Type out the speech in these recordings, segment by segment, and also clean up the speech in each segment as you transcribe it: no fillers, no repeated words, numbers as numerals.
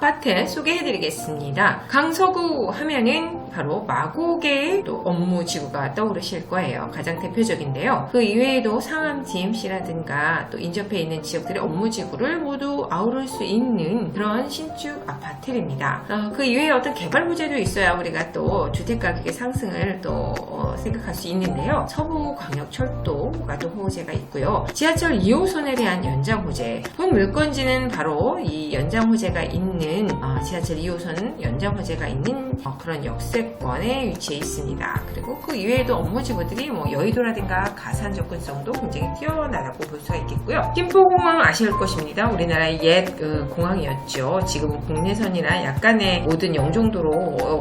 아파트 소개해드리겠습니다. 강서구 하면은 바로 마곡의 또 업무지구가 떠오르실 거예요. 가장 대표적인데요. 그 이외에도 상암 DMC라든가 또 인접해 있는 지역들의 업무지구를 모두 아우를 수 있는 그런 신축 아파트입니다. 그 이외에 어떤 개발 호재도 있어야 우리가 또 주택가격의 상승을 또 생각할 수 있는데요. 서부광역철도가 또 호재가 있고요. 지하철 2호선에 대한 연장 호재. 본 물건지는 바로 이 연장 호재가 있는 지하철 2호선 연장 호재가 있는 그런 역세권에 위치해 있습니다. 그리고 그 이외에도 업무지구들이 여의도라든가 가산 접근성도 굉장히 뛰어나다고 볼 수가 있겠고요. 김포공항 아실 것입니다. 우리나라의 옛 공항이었죠. 지금 국내선이나 약간의 모든 영종도로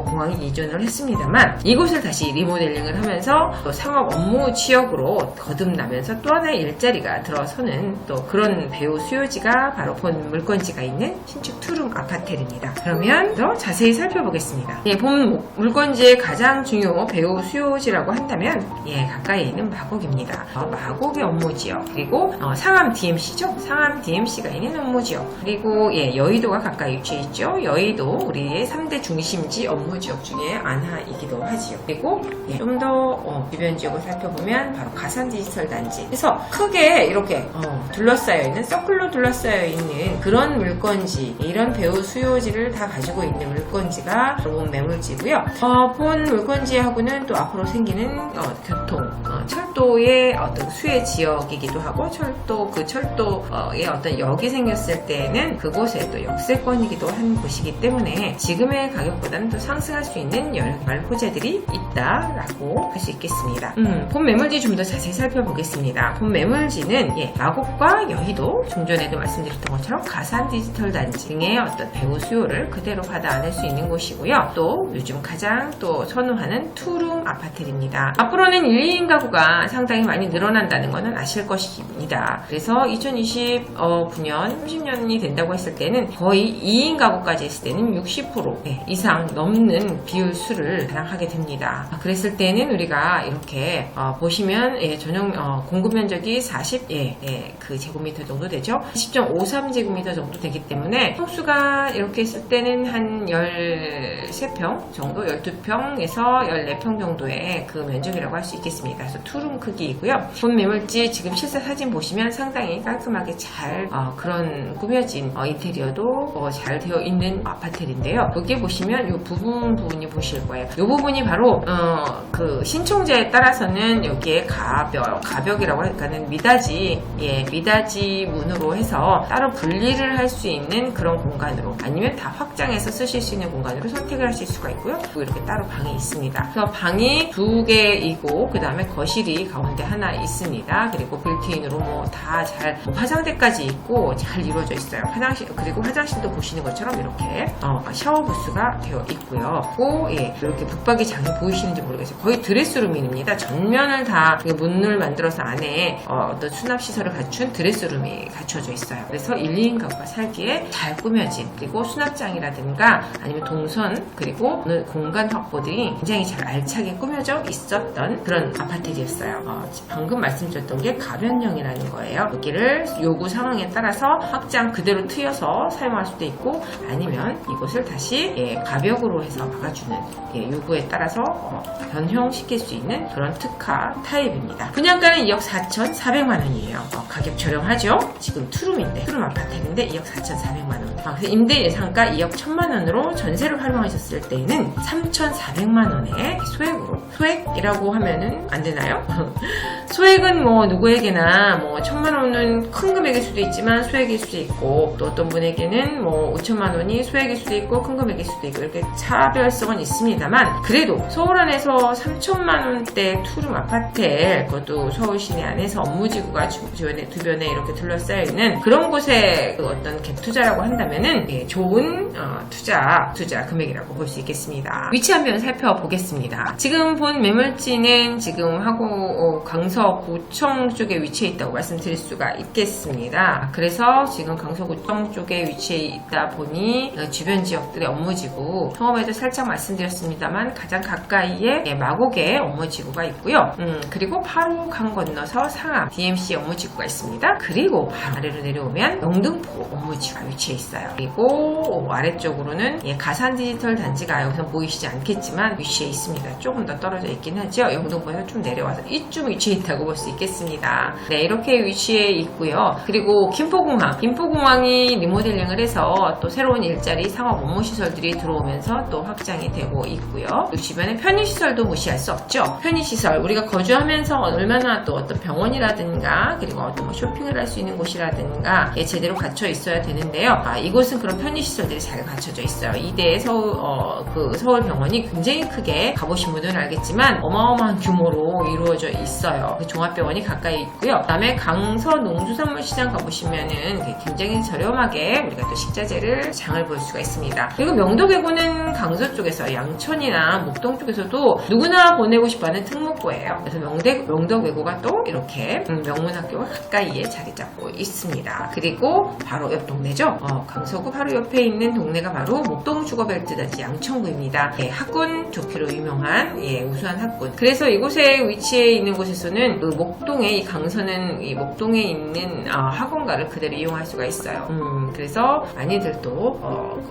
공항이 이전을 했습니다만 이곳을 다시 리모델링을 하면서 또 상업 업무 지역으로 거듭나면서 또 하나의 일자리가 들어서는 또 그런 배우 수요지가 바로 본 물건지가 있는 신축 투룸 아파트입니다. 그러면 더 자세히 살펴보겠습니다. 본 물건지의 가장 중요 배우 수요지라고 한다면 가까이에 있는 마곡입니다. 마곡의 업무지역, 그리고 상암 DMC죠. 상암 DMC가 있는 업무지역, 그리고 여의도가 가까이 위치해 있죠. 여의도 우리의 3대 중심지 업무지역 중에 하나이기도 하지요. 그리고 좀 더 주변 지역을 살펴보면 바로 가산 디지털 단지. 그래서 크게 이렇게 둘러싸여 있는, 서클로 둘러싸여 있는 그런 물건지, 이런 배우 수요지를 다 가지고 있는 물건지가 본 매물지고요. 본 물건지하고는 또 앞으로 생기는 교통, 철도의 어떤 수혜 지역이기도 하고, 철도의 어떤 역이 생겼을 때는 그곳에 또 역세권이기도 한 곳이기 때문에 지금의 가격보다는 또 상승할 수 있는 여러 개발 호재들이 있다라고 할 수 있겠습니다. 본 매물지 좀 더 자세히 살펴보겠습니다. 본 매물지는 마곡과 여의도, 좀 전에도 말씀드렸던 것처럼 가산 디지털 단지 등의 어떤 배우 수요를 그대로 받아안을 수 있는 곳이고요. 또 요즘 가장 또 선호하는 투룸 아파트입니다. 앞으로는 1, 2인 가구가 상당히 많이 늘어난다는 것은 아실 것입니다. 그래서 2029년, 30년이 된다고 했을 때는 거의 2인 가구까지 했을 때는 60% 이상 넘는 비율 수를 자랑하게 됩니다. 그랬을 때는 우리가 이렇게 보시면 전용 공급 면적이 40 제곱미터 정도 되죠. 10.53제곱미터 정도 되기 때문에 평수가 이렇게 했을 때는 한 13평 정도, 12평에서 14평 정도의 그 면적이라고 할 수 있겠습니다. 그래서 투룸 크기이고요. 본 매물지 지금 실사 사진 보시면 상당히 깔끔하게 잘 그런 꾸며진 인테리어도 잘 되어 있는 아파트인데요. 여기 보시면 이 부분이 보실 거예요. 이 부분이 바로 그 신청자에 따라서는 여기에 가벽이라고 할까는 미닫이 문으로 해서 따로 분리를 할 수 있는 그런 공간으로, 아니면 다 확장해서 쓰실 수 있는 공간으로 선택을 하실 수가 있고요. 그리고 이렇게 따로 방이 있습니다. 그래서 방이 2개이고 그 다음에 거실이 가운데 하나 있습니다. 그리고 빌트인으로 다 잘 화장대까지 있고 잘 이루어져 있어요. 그리고 화장실도 보시는 것처럼 이렇게 샤워 부스가 되어 있고요. 이렇게 붙박이 장이 보이시는지 모르겠어요. 거의 드레스룸입니다. 전면을 다 문을 만들어서 안에 어떤 수납시설을 갖춘 드레스룸이 갖춰져 있어요. 그래서 1, 2인 가구가 살기에 잘 꾸며진, 그리고 수납장이라든가 아니면 동선, 그리고 공간 확보들이 굉장히 잘 알차게 꾸며져 있었던 그런 아파트였어요. 방금 말씀드렸던 게 가변형이라는 거예요. 여기를 요구 상황에 따라서 확장 그대로 트여서 사용할 수도 있고, 아니면 이곳을 다시 가벽으로 해서 막아주는 요구에 따라서 변형시킬 수 있는 그런 특화 타입입니다. 분양가는 2억 4,400만원이에요. 가격 저렴하죠? 지금 투룸인데, 투룸 아파트인데 2억 4,400만원. 그래서 임대 예상가 2억 1,000만원으로 전세를 활용하셨을 때는 3,400만원의 소액으로, 소액이라고 하면은 안 되나요? 소액은 누구에게나 1,000만원은 큰 금액일 수도 있지만 소액일 수도 있고, 또 어떤 분에게는 5천만원이 소액일 수도 있고 큰 금액일 수도 있고, 이렇게 차별성은 있습니다만, 그래도 서울 안에서 3천만원대 투룸 아파트에, 그것도 서울 시내 안에서 업무지구가 주변에 이렇게 둘러싸여 있는 그런 곳에 어떤 갭 투자라고 한다면은 좋은 투자 금액이라고 볼 수 있겠습니다. 위치 한번 살펴보겠습니다. 지금 본 매물지는 지금 강서구청 쪽에 위치해 있다고 말씀드릴 수가 있겠습니다. 그래서 지금 강서구청 쪽에 위치해 있다 보니 주변 지역들의 업무지구, 처음에도 살짝 말씀드렸습니다만 가장 가까이에 마곡의 업무지구가 있고요. 그리고 바로 강 건너서 상암 DMC 업무지구가 있습니다. 그리고 바로 아래로 내려오면 영등포 업무지구가 위치해 있어요. 그리고 아래쪽으로는 가산 디지털 단지가 여기서 보이시지 않겠지만 위치해 있습니다. 조금 더 떨어져 있긴 하죠. 영등포에서 좀 내려와서 이쯤 위치해 있다고 볼 수 있겠습니다. 네, 이렇게 위치해 있고요. 그리고 김포공항이 리모델링을 해서 또 새로운 일자리 상업 업무시설들이 들어오면서 또 확장이 되고 있고요. 그 주변에 편의시설도 무시할 수 없죠. 편의시설, 우리가 거주하면서 얼마나 또 어떤 병원이라든가 그리고 어떤 뭐 쇼핑을 할 수 있는 곳이라든가 제대로 갖춰 있어야 되는데요. 이곳은 그런 편의시설들이 잘 갖춰져 있어요. 이대의 서울병원이 굉장히 크게 가보신 분들은 알겠지만 어마어마한 규모로 이루어져 있어요. 그 종합병원이 가까이 있고요. 그 다음에 강서 농수산물시장 가보시면은 굉장히 저렴하게 우리가 또 식자재를 장을 볼 수가 있습니다. 그리고 명덕외고는 강서 쪽에서 양천이나 목동 쪽에서도 누구나 보내고 싶어하는 특목고예요. 그래서 명덕외고가 또 이렇게 명문학교가 가까이에 자리 잡고 있습니다. 그리고 바로 옆 동네죠. 강서구 바로 옆에 있는 동네가 바로 목동 주거벨트단지 양천구입니다. 학군 좋기로 유명한 우수한 학군. 그래서 이곳에 위치해 있는 곳에서는 그 목동에 이 강서는 이 목동에 있는 학원가를 그대로 이용할 수가 있어요. 그래서 많이들도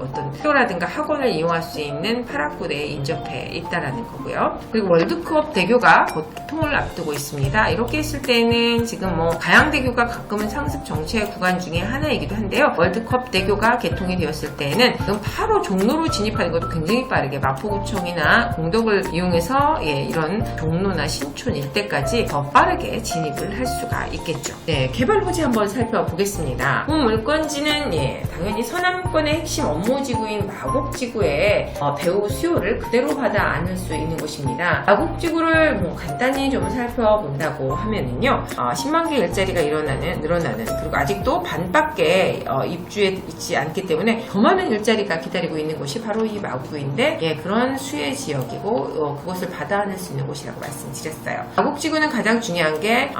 어떤 학교라든가 학원을 이용할 수 있는 8학군에 인접해 있다라는 거고요. 그리고 월드컵 대교가 곧 개통을 앞두고 있습니다. 이렇게 있을 때는 지금 가양대교가 가끔은 상습 정체 구간 중에 하나이기도 한데요. 월드컵 대교가 개통이 되었을 때는 그럼 바로 종로로 진입하는 것도 굉장히 빠르게 마포구청이나 공덕을 이용해서 이런 종로나 신촌 일대까지 더 빠르게 진입을 할 수가 있겠죠. 네, 개발 후지 한번 살펴보겠습니다. 물건지는 당연히 서남권의 핵심 업무지구인 마곡지구에 배우 수요를 그대로 받아 안을 수 있는 곳입니다. 마곡지구를 간단히 좀 살펴본다고 하면은요, 10만 개 일자리가 늘어나는 그리고 아직도 반밖에 입주해 있지 않기 때문에 더 많은 일자리가 기다리고 있는 곳이 바로 이 마곡구인데 그런 수혜 지역이고 그곳을 받아 안을 수 있는 곳이라고 말씀드렸어요. 마곡지구는 가장 중요한 게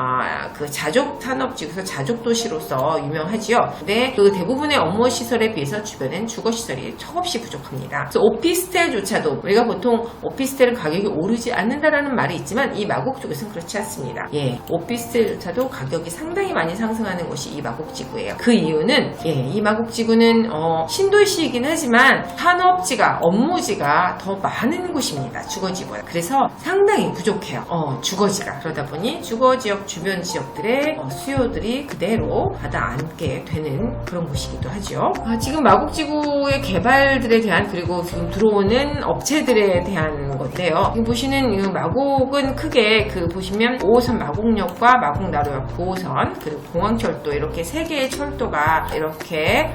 그 자족 산업지구에서 자족 도시로서 유명하지요. 근데 그 대부분의 업무 시설에 비해서 주변엔 주거 시설이 턱없이 부족합니다. 그래서 오피스텔조차도 우리가 보통 오피스텔은 가격이 오르지 않는다라는 말이 있지만 이 마곡 쪽에서는 그렇지 않습니다. 오피스텔조차도 가격이 상당히 많이 상승하는 곳이 이 마곡지구예요. 그 이유는 이 마곡지구는 신도시이긴 하지만 산업지가 업무지가 더 많은 곳입니다. 주거지보다. 그래서 상당히 부족해요. 주거지가. 그러다 보니 주거지역 주변 지역들의 수요들이 그대로 받아 안게 되는 그런 곳이기도 하죠. 지금 마곡지구의 개발들에 대한 그리고 지금 들어오는 업체들에 대한 건데요. 지금 보시는 이 마곡은 크게 보시면 5호선 마곡역과 마곡나루역 9호선 그리고 공항철도 이렇게 3개의 철도가 이렇게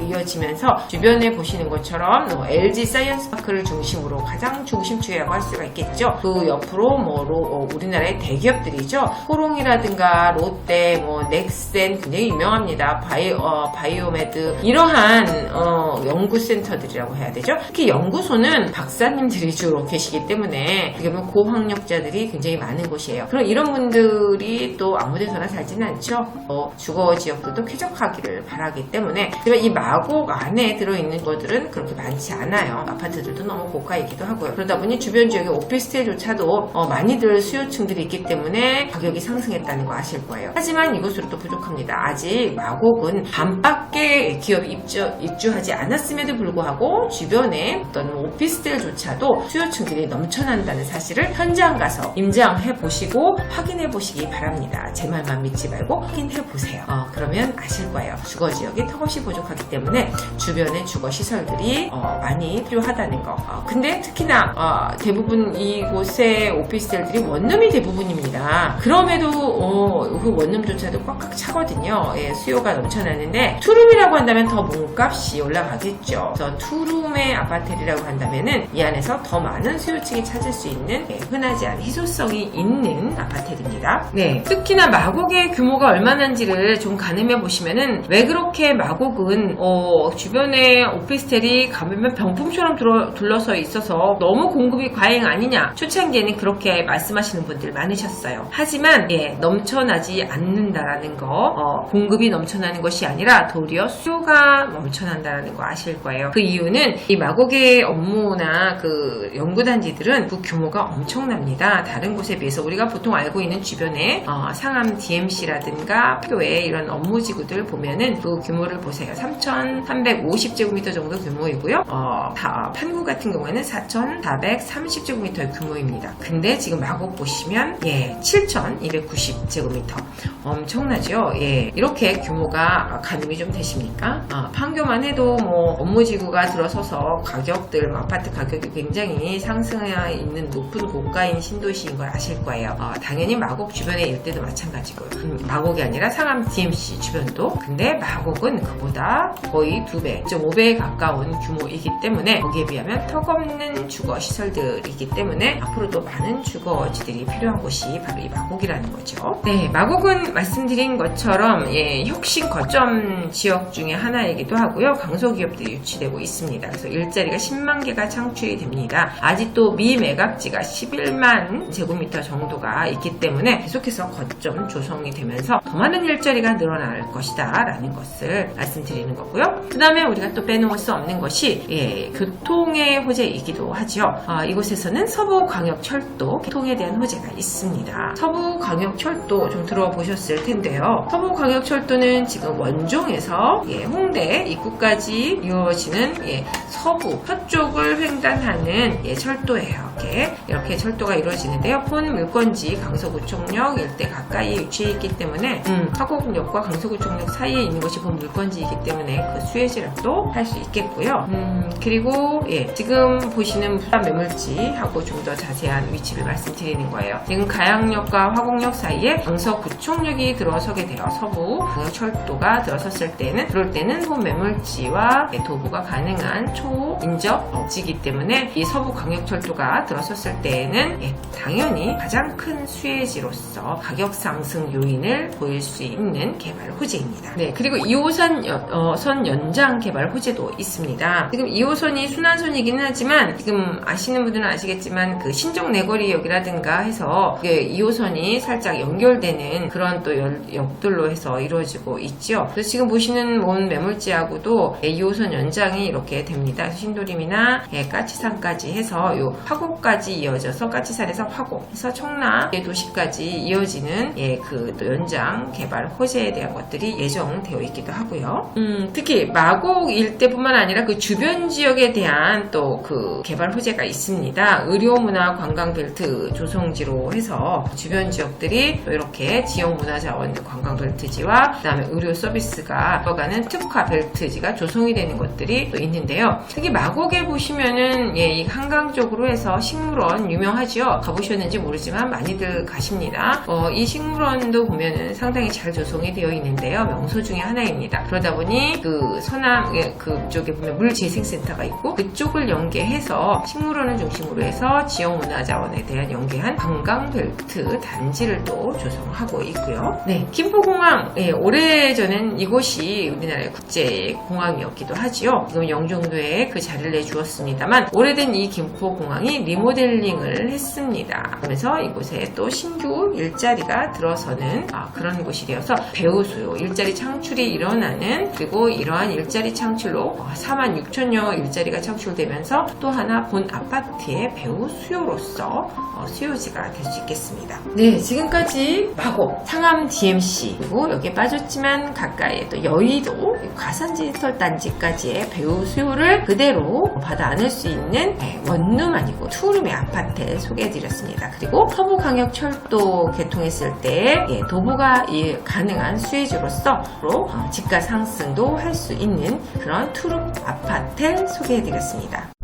이어지면서 주변에 보시는 것처럼 LG 사이언스파크를 중심으로 가장 중심축이라고 할 수가 있겠죠. 그 옆으로 우리나라의 대기업들이죠. 호롱이라든가 롯데, 넥센 굉장히 유명합니다. 바이오메드 이러한 연구센터들이라고 해야 되죠. 특히 연구소는 박사님들이 주로 계시기 때문에 고학력자들이 굉장히 많은 곳이에요. 그럼 이런 분들이 또 아무데서나 살지는 않죠. 주거 지역들도 쾌적하기를 바라기 때문에 이 마곡 안에 들어있는 것들은 그렇게 많지 않아요. 아파트들도 너무 고가이기도 하고요. 그러다 보니 주변 지역의 오피스텔조차도 많이들 수요층들이 있기 때문에 가격이 상승했다는 거 아실 거예요. 하지만 이것으로 또 부족합니다. 아직 마곡은 반밖에 기업이 입주하지 않았음에도 불구하고 주변에 어떤 오피스텔조차도 수요층들이 넘쳐난다는 사실을 현장 가서 임장해 보시고 확인해 보시기 바랍니다. 제 말만 믿지 말고 확인해 보세요. 그러면 아실 거예요. 주거 지역이 턱없이 부족하기 때문에 주변의 주거 시설들이 많이 필요하다는 거. 근데 특히나 대부분 이곳의 오피스텔들이 원룸이 대부분입니다. 그럼에도 그 원룸조차도 꽉꽉 차거든요. 수요가 넘쳐나는데 투룸이라고 한다면 더 몸값이 올라가겠죠. 그래서 투룸의 아파트라고 한다면은 이 안에서 더 많은 수요층이 찾을 수 있는 흔하지 않은 희소성이 있는 아파트입니다. 특히나 마곡의 규모가 얼마나인지를 좀 가늠해 보시면은 왜 그렇게 마곡은 주변에 오피스텔이 가면 병풍처럼 둘러서 있어서 너무 공급이 과잉 아니냐 않느냐. 초창기에는 그렇게 말씀하시는 분들 많으셨어요. 하지만 넘쳐나지 않는다라는 거, 공급이 넘쳐나는 것이 아니라 도리어 수요가 넘쳐난다라는 거 아실 거예요. 그 이유는 이 마곡의 업무나 그 연구단지들은 그 규모가 엄청납니다. 다른 곳에 비해서 우리가 보통 알고 있는 주변에 상암 DMC라든가 학교의 이런 업무지구들 보면은 그 규모를 보세요. 3,350제곱미터 정도 규모이고요. 판구 같은 경우에는 4,430제곱미터의 규모입니다. 근데 지금 마곡 보시면 7,290제곱미터 엄청나죠? 이렇게 규모가 가늠이 좀 되십니까? 판교만 해도 뭐 업무지구가 들어서서 가격들, 아파트 가격이 굉장히 상승해 있는 높은 고가인 신도시인 걸 아실 거예요. 당연히 마곡 주변의 일대도 마찬가지고요. 마곡이 아니라 상암 DMC 주변도. 근데 마곡은 그보다 거의 2배, 5배에 가까운 규모이기 때문에 거기에 비하면 턱없는 주거 시설들이기 때문에 앞으로도 많은 주거지들이 필요한 곳이 바로 이 마곡이라는 거죠. 네, 마곡은 말씀드린 것처럼 혁신 거점 지역 중에 하나이기도 하고요. 강소기업들이 유치되고 있습니다. 그래서 일자리가 10만 개가 창출이 됩니다. 아직도 미매각지가 11만 제곱미터 정도가 있기 때문에 계속해서 거점 조성이 되면서 더 많은 일자리가 늘어날 것이다 라는 것을 말씀드리는 거고요. 그 다음에 우리가 또 빼놓을 수 없는 것이 교통의 호재이기도 하죠. 이곳에서는 서부광역철도 교통에 대한 호재가 있습니다. 서부광역철도 좀 들어보셨을 텐데요. 서부광역철도는 지금 원종에서 홍대 입구까지 이루어지는 서부 서쪽을 횡단하는 철도예요. 이렇게 철도가 이루어지는데요. 본 물건지 강서구청역 일대 가까이에 위치해 있기 때문에 화곡역과 강서구청역 사이에 있는 것이 본 물건지이기 때문에 그 수혜지락도 할 수 있겠고요. 그리고 지금 보시는 부산 매물지하고 좀 더 자세한 위치를 말씀드리는 거예요. 지금 가양역과 화곡역 사이에 강서구청역이 들어서게 되어 서부 광역철도가 들어섰을 때는 그럴 때는 본 매물지와 도보가 가능한 초인접지이기 때문에 이 서부 광역철도가 들어섰을 때에는 당연히 가장 큰 수혜지로서 가격 상승 요인을 보일 수 있는 개발 호재입니다. 네, 그리고 2호선 선 연장 개발 호재도 있습니다. 지금 2호선이 순환선이기는 하지만 지금 아시는 분들은 아시겠지만 그 신정내거리역이라든가 해서 2호선이 살짝 연결되는 그런 또 역들로 해서 이루어지고 있죠. 그래서 지금 보시는 원 매물지하고도 2호선 연장이 이렇게 됩니다. 신도림이나 까치산까지 해서 요 화곡까지 이어져서 까치산에서 화곡, 해서 청라 도시까지 이어지는 그 또 연장 개발 호재에 대한 것들이 예정되어 있기도 하고요. 특히 마곡 일대뿐만 아니라 그 주변 지역에 대한 또 그 개발 호재가 있습니다. 의료문화 관광벨트 조성지로 해서 주변 지역들이 또 이렇게 지역문화자원 관광벨트지와 그다음에 의료 서비스가 들어가는 특화 벨트지가 조성이 되는 것들이 또 있는데요. 특히 마곡에 보시면은 이 한강 쪽으로 해서 식물원 유명하죠. 가보셨는지 모르지만 많이들 가십니다. 이 식물원도 보면은 상당히 잘 조성이 되어 있는데요. 명소 중에 하나입니다. 그러다 보니 그 서남 그쪽에 보면 물재생센터가 있고 그쪽을 연계해서 식물원을 중심으로 해서 지역문화자원에 대한 연계한 관광벨트 단지를 또 조성하고 있고요. 네, 김포공항 오래전엔 이곳이 우리나라의 국제공항이었기도 하지요. 지금 영종도에 그 자리를 내주었습니다만 오래된 이 김포공항이 리모델링을 했습니다. 그래서 이곳에 또 신규 일자리가 들어서는 그런 곳이 되어서 배우 수요, 일자리 창출이 일어나는 그리고 이러한 일자리 창출로 46,000여 일자리가 창출되면서 또 하나 본 아파트의 배우 수요로서 수요지가 될 수 있겠습니다. 네, 지금까지 마곡, 상암 DMC 그리고 여기에 빠졌지만 가까이에 또 여의도 가산지설 단지까지의 배우 수요를 그대로 받아 안을 수 있는 원룸 아니고 투룸의 아파트 소개해드렸습니다. 그리고 서부광역철도 개통했을 때 도보가 가능한 수혜지로서 집가 상승도 할 수 있는 그런 투룸 아파트 소개해드렸습니다.